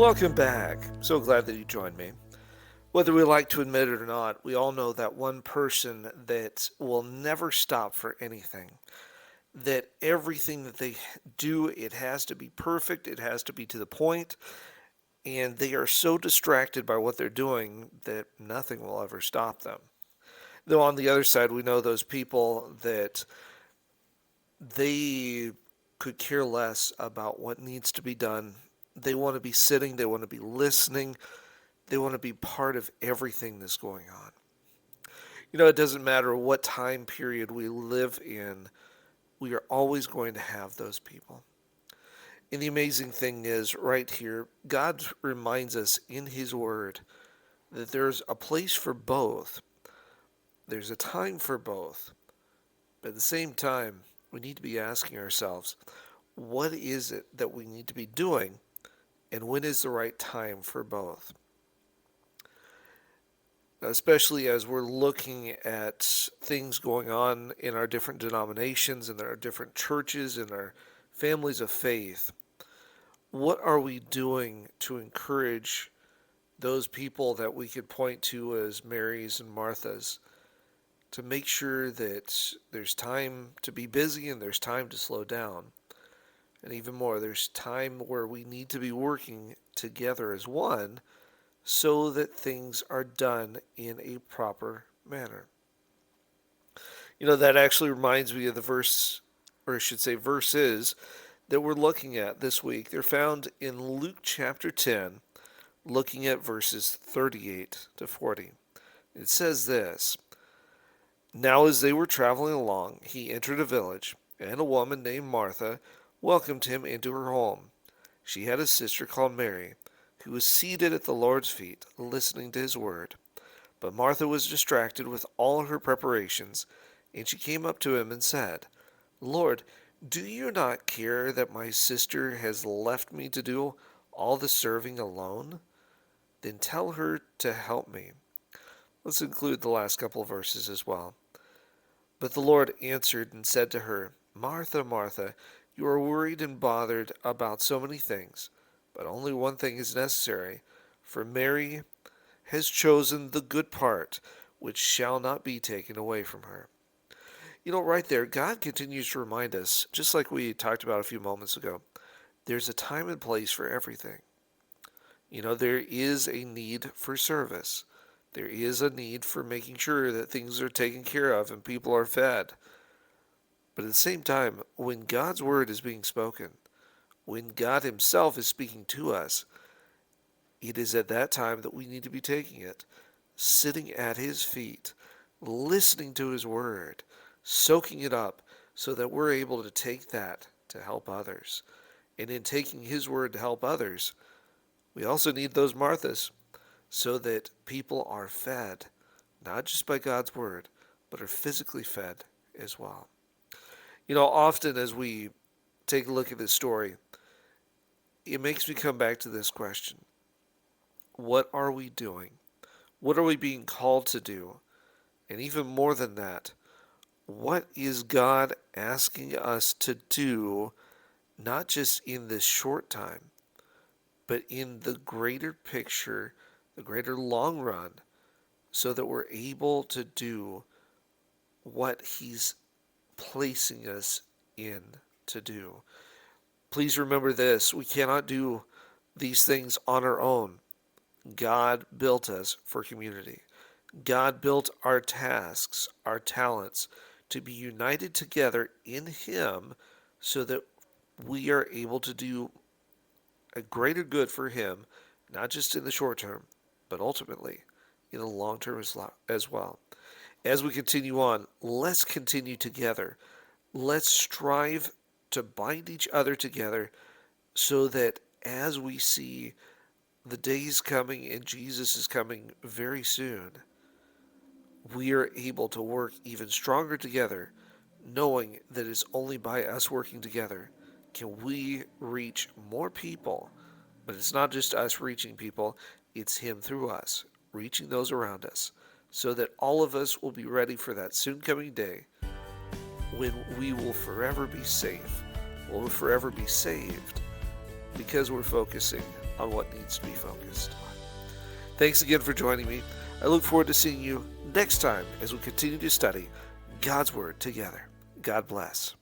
Welcome back. So glad that you joined me. Whether we like to admit it or not, we all know that one person that will never stop for anything. That everything that they do, it has to be perfect, it has to be to the point, and they are so distracted by what they're doing that nothing will ever stop them. Though on the other side, we know those people that they could care less about what needs to be done. They want to be sitting, they want to be listening, they want to be part of everything that's going on. It doesn't matter what time period we live in, we are always going to have those people. And the amazing thing is, right here, God reminds us in His Word that there's a place for both, there's a time for both. But at the same time, we need to be asking ourselves, what is it that we need to be doing, and when is the right time for both? Especially as we're looking at things going on in our different denominations, in our different churches, in our families of faith. What are we doing to encourage those people that we could point to as Marys and Marthas to make sure that there's time to be busy and there's time to slow down? And even more, there's time where we need to be working together as one so that things are done in a proper manner. That actually reminds me of the verse, or I should say verses, that we're looking at this week. They're found in Luke chapter 10, looking at verses 38 to 40. It says this: Now as they were traveling along, he entered a village, and a woman named Martha welcomed him into her home. She had a sister called Mary, who was seated at the Lord's feet, listening to his word. But Martha was distracted with all her preparations, and she came up to him and said, Lord, do you not care that my sister has left me to do all the serving alone? Then tell her to help me. Let's include the last couple of verses as well. But the Lord answered and said to her, Martha, Martha, you are worried and bothered about so many things, but only one thing is necessary. For Mary has chosen the good part, which shall not be taken away from her. Right there, God continues to remind us, just like we talked about a few moments ago, there's a time and place for everything. There is a need for service. There is a need for making sure that things are taken care of and people are fed. But at the same time, when God's word is being spoken, when God Himself is speaking to us, it is at that time that we need to be taking it, sitting at His feet, listening to His word, soaking it up so that we're able to take that to help others. And in taking His word to help others, we also need those Marthas so that people are fed, not just by God's word, but are physically fed as well. Often as we take a look at this story, it makes me come back to this question. What are we doing? What are we being called to do? And even more than that, what is God asking us to do, not just in this short time, but in the greater picture, the greater long run, so that we're able to do what He's placing us in to do. Please remember this: we cannot do these things on our own. God built us for community. God built our tasks, our talents, to be united together in Him so that we are able to do a greater good for Him, not just in the short term, but ultimately in the long term as well. As we continue on, let's continue together. Let's strive to bind each other together so that as we see the days coming and Jesus is coming very soon, we are able to work even stronger together, knowing that it's only by us working together can we reach more people. But it's not just us reaching people, it's Him through us, reaching those around us, so that all of us will be ready for that soon coming day when we will forever be safe, will forever be saved, because we're focusing on what needs to be focused on. Thanks again for joining me. I look forward to seeing you next time as we continue to study God's Word together. God bless.